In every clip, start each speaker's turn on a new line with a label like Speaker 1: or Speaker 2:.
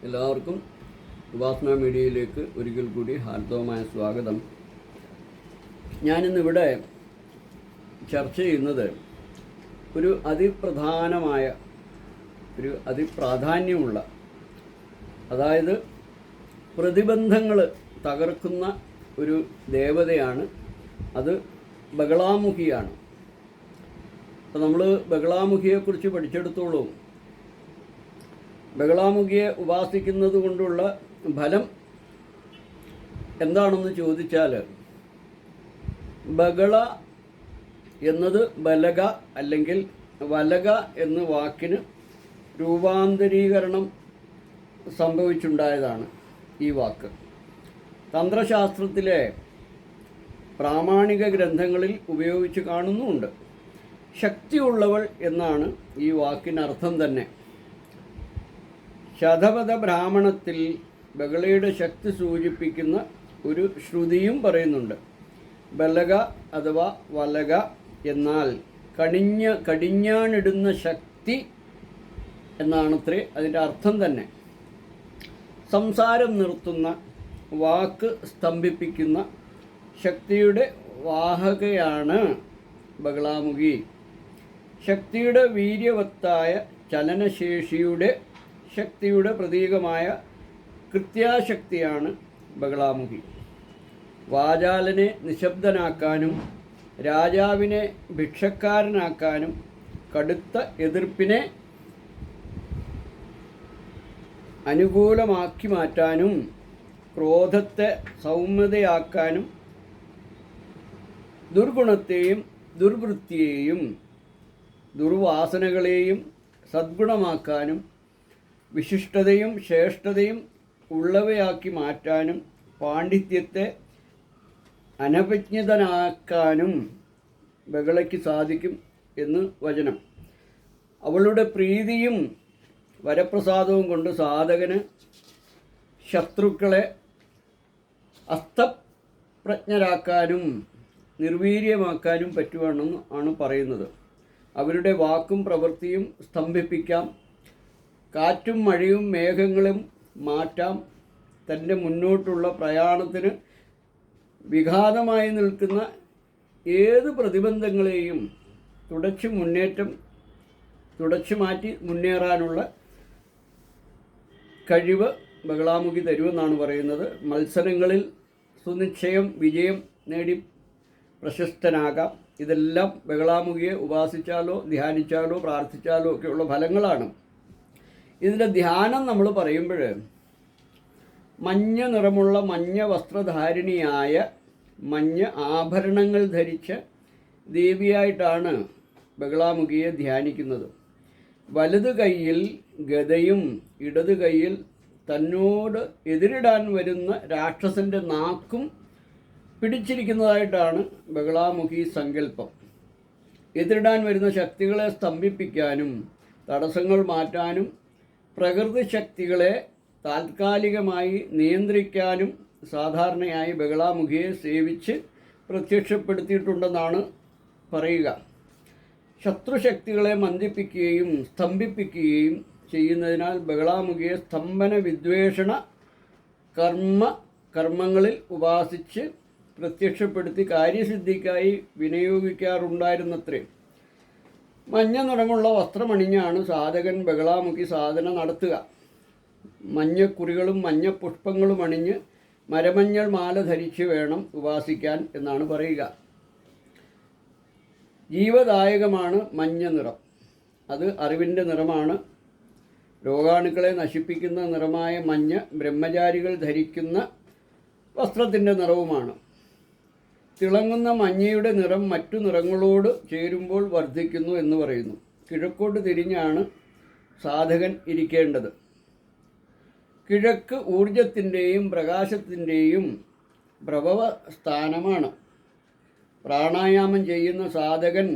Speaker 1: എല്ലാവർക്കും ഉപാസന മീഡിയയിലേക്ക് ഒരിക്കൽ കൂടി ഹാർദവമായ സ്വാഗതം. ഞാനിന്നിവിടെ ചർച്ച ചെയ്യുന്നത് ഒരു അതിപ്രാധാന്യമുള്ള, അതായത് പ്രതിബന്ധങ്ങൾ തകർക്കുന്ന ഒരു ദേവതയാണ്. അത് ബഗളാമുഖിയാണ്. അപ്പോൾ നമ്മൾ ബഗളാമുഖിയെക്കുറിച്ച് പഠിച്ചെടുത്തോളൂ. ബഗളാമുഖിയെ ഉപാസിക്കുന്നത് കൊണ്ടുള്ള ഫലം എന്താണെന്ന് ചോദിച്ചാൽ, ബഗള എന്നത് ബലഗ അല്ലെങ്കിൽ വലഗ എന്ന വാക്കിന് രൂപാന്തരീകരണം സംഭവിച്ചുണ്ടായതാണ് ഈ വാക്ക്. തന്ത്രശാസ്ത്രത്തിലെ പ്രാമാണിക ഗ്രന്ഥങ്ങളിൽ ഉപയോഗിച്ച് കാണുന്നുമുണ്ട്. ശക്തിയുള്ളവൾ എന്നാണ് ഈ വാക്കിനർത്ഥം തന്നെ. ശതപഥ ബ്രാഹ്മണത്തിൽ ബഗളയുടെ ശക്തി സൂചിപ്പിക്കുന്ന ഒരു ശ്രുതിയും പറയുന്നുണ്ട്. ബലഗ അഥവാ വലഗ എന്നാൽ കടിഞ്ഞാണിടുന്ന ശക്തി എന്നാണത്രേ അതിൻ്റെ അർത്ഥം തന്നെ. സംസാരം നിർത്തുന്ന, വാക്ക് സ്തംഭിപ്പിക്കുന്ന ശക്തിയുടെ വാഹകയാണ് ബഗളാമുഖി. ശക്തിയുടെ വീര്യവത്തായ ശക്തിയുടെ പ്രതീകമായ കൃത്യാശക്തിയാണ് ബഗളാമുഖി. വാചാലനെ നിശബ്ദനാക്കാനും രാജാവിനെ ഭിക്ഷക്കാരനാക്കാനും കടുത്ത എതിർപ്പിനെ അനുകൂലമാക്കി മാറ്റാനും ക്രോധത്തെ സൗമ്യതയാക്കാനും ദുർഗുണത്തെയും ദുർവൃത്തിയെയും ദുർവാസനകളെയും സദ്ഗുണമാക്കാനും വിശിഷ്ടതയും ശ്രേഷ്ഠതയും ഉള്ളവയാക്കി മാറ്റാനും പാണ്ഡിത്യത്തെ അനഭിജ്ഞതനാക്കാനും ബഗളയ്ക്ക് സാധിക്കും എന്ന് വചനം. അവളുടെ പ്രീതിയും വരപ്രസാദവും കൊണ്ട് സാധകന് ശത്രുക്കളെ അസ്തപ്രജ്ഞരാക്കാനും നിർവീര്യമാക്കാനും പറ്റുവാണെന്ന് ആണ് പറയുന്നത്. അവരുടെ വാക്കും പ്രവൃത്തിയും സ്തംഭിപ്പിക്കാം, കാറ്റും മഴയും മേഘങ്ങളും മാറ്റാം, തൻ്റെ മുന്നോട്ടുള്ള പ്രയാണത്തിന് വിഘാതമായി നിൽക്കുന്ന ഏത് പ്രതിബന്ധങ്ങളെയും തുടച്ചു മാറ്റി മുന്നേറാനുള്ള കഴിവ് ബഗളാമുഖി തരുമെന്നാണ് പറയുന്നത്. മത്സരങ്ങളിൽ സുനിശ്ചയം വിജയം നേടി പ്രശസ്തനാകാം. ഇതെല്ലാം ബഗളാമുഖിയെ ഉപാസിച്ചാലോ ധ്യാനിച്ചാലോ പ്രാർത്ഥിച്ചാലോ ഒക്കെയുള്ള ഫലങ്ങളാണ്. ഇതിൻ്റെ ധ്യാനം നമ്മൾ പറയുമ്പോൾ മഞ്ഞ നിറമുള്ള മഞ്ഞ വസ്ത്രധാരിണിയായ മഞ്ഞ ആഭരണങ്ങൾ ധരിച്ച ദേവിയായിട്ടാണ് ബഗളാമുഖിയെ ധ്യാനിക്കുന്നത്. വലത് കൈയിൽ ഗദയും ഇടത് കൈയിൽ തന്നോട് എതിരിടാൻ വരുന്ന രാക്ഷസൻ്റെ നാക്കും പിടിച്ചിരിക്കുന്നതായിട്ടാണ് ബഗളാമുഖി സങ്കല്പം. എതിരിടാൻ വരുന്ന ശക്തികളെ സ്തംഭിപ്പിക്കാനും തടസ്സങ്ങൾ മാറ്റാനും പ്രകൃതി ശക്തികളെ താൽക്കാലികമായി നിയന്ത്രിക്കാനും സാധാരണയായി ബഗളാമുഖിയെ സേവിച്ച് പ്രത്യക്ഷപ്പെടുത്തിയിട്ടുണ്ടെന്നാണ് പറയുക. ശത്രുശക്തികളെ മന്ദിപ്പിക്കുകയും സ്തംഭിപ്പിക്കുകയും ചെയ്യുന്നതിനാൽ ബഗളാമുഖിയെ സ്തംഭന വിദ്വേഷണ കർമ്മങ്ങളിൽ ഉപാസിച്ച് പ്രത്യക്ഷപ്പെടുത്തി കാര്യസിദ്ധിക്കായി വിനിയോഗിക്കാറുണ്ടായിരുന്നത്രേ. മഞ്ഞ നിറമുള്ള വസ്ത്രമണിഞ്ഞാണ് സാധകൻ ബഗളാമുഖി സാധന നടത്തുക. മഞ്ഞക്കുറികളും മഞ്ഞ പുഷ്പങ്ങളും അണിഞ്ഞ് മരമഞ്ഞൾ മാല ധരിച്ച് വേണം ഉപാസിക്കാൻ എന്നാണ് പറയുക. ജീവദായകമാണ് മഞ്ഞ നിറം. അത് അറിവിൻ്റെ നിറമാണ്. രോഗാണുക്കളെ നശിപ്പിക്കുന്ന നിറമായ മഞ്ഞ ബ്രഹ്മചാരികൾ ധരിക്കുന്ന വസ്ത്രത്തിൻ്റെ നിറവുമാണ്. തിളങ്ങുന്ന മഞ്ഞയുടെ നിറം മറ്റു നിറങ്ങളോട് ചേരുമ്പോൾ വർദ്ധിക്കുന്നു എന്ന് പറയുന്നു. കിഴക്കോട്ട് തിരിഞ്ഞാണ് സാധകൻ ഇരിക്കേണ്ടത്. കിഴക്ക് ഊർജത്തിൻ്റെയും പ്രകാശത്തിൻ്റെയും പ്രഭവ സ്ഥാനമാണ്. പ്രാണായാമം ചെയ്യുന്ന സാധകൻ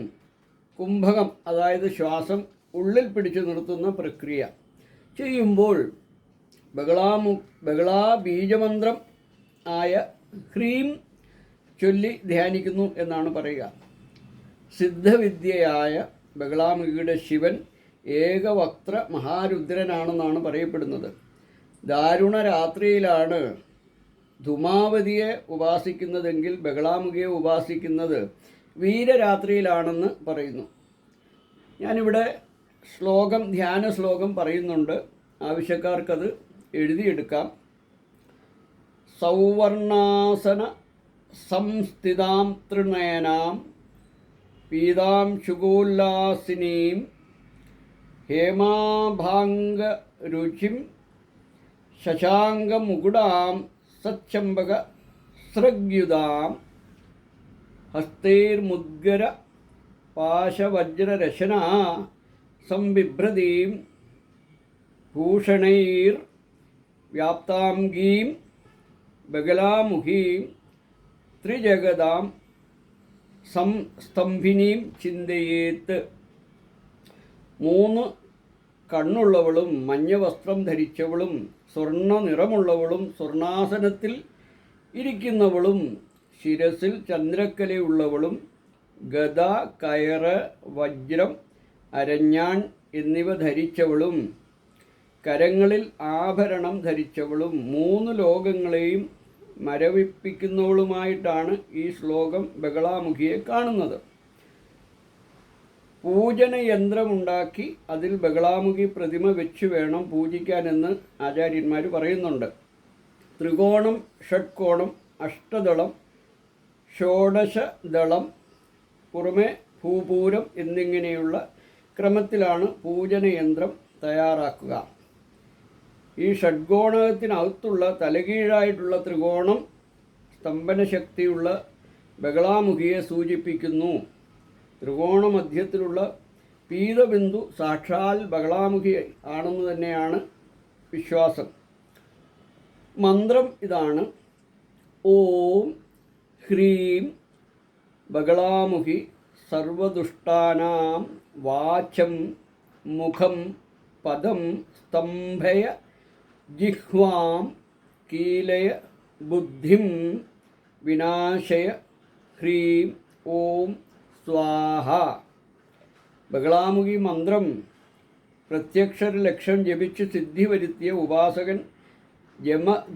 Speaker 1: കുംഭകം, അതായത് ശ്വാസം ഉള്ളിൽ പിടിച്ചു നിർത്തുന്ന പ്രക്രിയ ചെയ്യുമ്പോൾ ബഗളാ ബീജമന്ത്രം ആയ ഹ്രീം ചൊല്ലി ധ്യാനിക്കുന്നു എന്നാണ് പറയുക. സിദ്ധവിദ്യയായ ബഗളാമുഖിയുടെ ശിവൻ ഏകവക്ത്ര മഹാരുദ്രനാണെന്നാണ് പറയപ്പെടുന്നത്. ദാരുണ രാത്രിയിലാണ് ധുമാവതിയെ ഉപാസിക്കുന്നതെങ്കിൽ ബഗളാമുഖിയെ ഉപാസിക്കുന്നത് വീരരാത്രിയിലാണെന്ന് പറയുന്നു. ഞാനിവിടെ ധ്യാന ശ്ലോകം പറയുന്നുണ്ട്. ആവശ്യക്കാർക്കത് എഴുതിയെടുക്കാം. സൗവർണാസന സംസ്ഥിതാം തൃനയനാം പീതാം ശുഗോല്ലാസിനീം ഹേമാഭാംഗരുചിം ശശാങ്കമുകുടാം സച്ചമ്പക സ്രഗ്യുതാം ഹസ്തൈർമുദ്ഗര പാശവജ്രരശനാ സംബിഭ്രതീം ഭൂഷണൈർ വ്യാപ്താംഗീം ബഗലാമുഖീം ത്രിജഗതാം സംസ്തംഭിനീം ചിന്തയേത്ത്. 3 കണ്ണുള്ളവളും മഞ്ഞ വസ്ത്രം ധരിച്ചവളും സ്വർണ്ണ നിറമുള്ളവളും സ്വർണാസനത്തിൽ ഇരിക്കുന്നവളും ശിരസിൽ ചന്ദ്രക്കലയുള്ളവളും ഗദ, കയറ്, വജ്രം, അരഞ്ഞാൺ എന്നിവ ധരിച്ചവളും കരങ്ങളിൽ ആഭരണം ധരിച്ചവളും 3 ലോകങ്ങളെയും മരവിപ്പിക്കുന്നവളുമായിട്ടാണ് ഈ ശ്ലോകം ബഗളാമുഖിയെ കാണുന്നത്. പൂജന യന്ത്രമുണ്ടാക്കി അതിൽ ബഗളാമുഖി പ്രതിമ വെച്ച് വേണം പൂജിക്കാനെന്ന് ആചാര്യന്മാർ പറയുന്നുണ്ട്. ത്രികോണം, ഷഡ്കോണം, അഷ്ടദളം, ഷോഡശദളം, പുറമെ ഭൂപൂരം എന്നിങ്ങനെയുള്ള ക്രമത്തിലാണ് പൂജനയന്ത്രം തയ്യാറാക്കുക. ഈ ഷഡ്കോണത്തിനകത്തുള്ള തലകീഴായിട്ടുള്ള ത്രികോണം സ്തംഭനശക്തിയുള്ള ബഗളാമുഖിയെ സൂചിപ്പിക്കുന്നു. ത്രികോണ മധ്യത്തിലുള്ള പീതബിന്ദു സാക്ഷാൽ ബഗളാമുഖി ആണെന്ന് തന്നെയാണ് വിശ്വാസം. മന്ത്രം ഇതാണ്: ഓം ഹ്രീം ബഗളാമുഖി സർവദുഷ്ടാനാം വാചം മുഖം പദം സ്തംഭയ ജിഹ്വാം കീലയ ബുദ്ധിം വിനാശയ ഹ്രീം ഓം സ്വാഹ. ബഗളാമുഖി മന്ത്രം പ്രത്യക്ഷര ലക്ഷം ജപിച്ച് സിദ്ധി വരുത്തിയ ഉപാസകൻ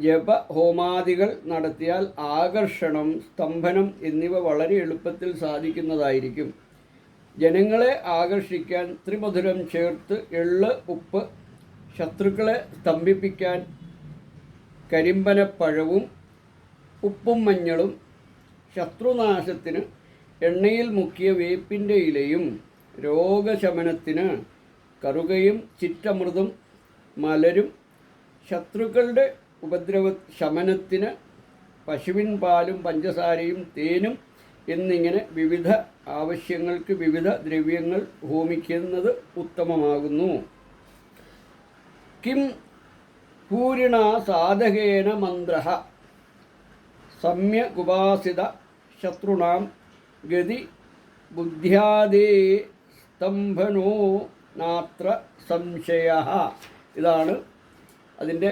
Speaker 1: ജപ ഹോമാദികൾ നടത്തിയാൽ ആകർഷണം, സ്തംഭനം എന്നിവ വളരെ എളുപ്പത്തിൽ സാധിക്കുന്നതായിരിക്കും. ജനങ്ങളെ ആകർഷിക്കാൻ ത്രിമധുരം ചേർത്ത് എള്ള്, ഉപ്പ്, ശത്രുക്കളെ സ്തംഭിപ്പിക്കാൻ കരിമ്പനപ്പഴവും ഉപ്പും മഞ്ഞളും, ശത്രുനാശത്തിന് എണ്ണയിൽ മുക്കിയ വേപ്പിൻ്റെ ഇലയും, രോഗശമനത്തിന് കറുകയും ചിറ്റമൃതും മലരും, ശത്രുക്കളുടെ ഉപദ്രവ ശമനത്തിന് പശുവിൻ പാലും പഞ്ചസാരയും തേനും എന്നിങ്ങനെ വിവിധ ആവശ്യങ്ങൾക്ക് വിവിധ ദ്രവ്യങ്ങൾ ഹോമിക്കുന്നത് ഉത്തമമാകുന്നു. കിം പൂരിണ സാധകേന മന്ത്രഃ സമ്യകുപാസിത ശത്രുണാം ഗതി ബുദ്ധ്യാദേ സ്തംഭനോ നാത്ര സംശയഃ. ഇതാണ് അതിൻ്റെ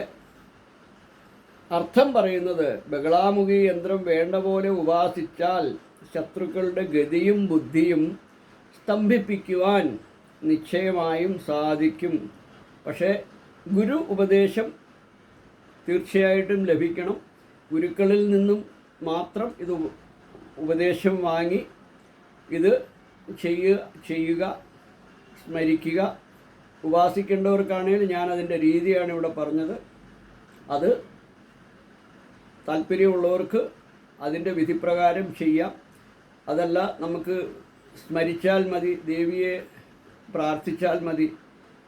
Speaker 1: അർത്ഥം പറയുന്നത്. ബഗളാമുഖി യന്ത്രം വേണ്ട പോലെ ഉപാസിച്ചാൽ ശത്രുക്കളുടെ ഗതിയും ബുദ്ധിയും സ്തംഭിപ്പിക്കുവാൻ നിശ്ചയമായും സാധിക്കും. പക്ഷേ ഗുരു ഉപദേശം തീർച്ചയായിട്ടും ലഭിക്കണം. ഗുരുക്കളിൽ നിന്നും മാത്രം ഇത് ഉപദേശം വാങ്ങി ഇത് ചെയ്യുക, സ്മരിക്കുക. ഉപാസിക്കേണ്ടവർക്കാണെങ്കിൽ ഞാനതിൻ്റെ രീതിയാണ് ഇവിടെ പറഞ്ഞത്. അത് താല്പര്യമുള്ളവർക്ക് അതിൻ്റെ വിധിപ്രകാരം ചെയ്യാം. അതല്ല, നമുക്ക് സ്മരിച്ചാൽ മതി, ദേവിയെ പ്രാർത്ഥിച്ചാൽ മതി,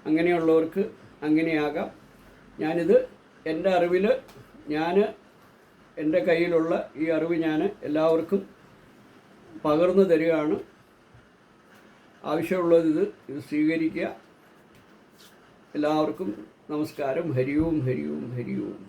Speaker 1: അങ്ങനെയുള്ളവർക്ക് അങ്ങനെയാകാം. ഞാനിത് എൻ്റെ അറിവിൽ എൻ്റെ കയ്യിലുള്ള ഈ അറിവ് ഞാൻ എല്ലാവർക്കും പകർന്നു തരികയാണ്. ആവശ്യമുള്ളത് ഇത് സ്വീകരിക്കുക. എല്ലാവർക്കും നമസ്കാരം. ഹരി ഓം, ഹരി ഓം, ഹരി ഓം.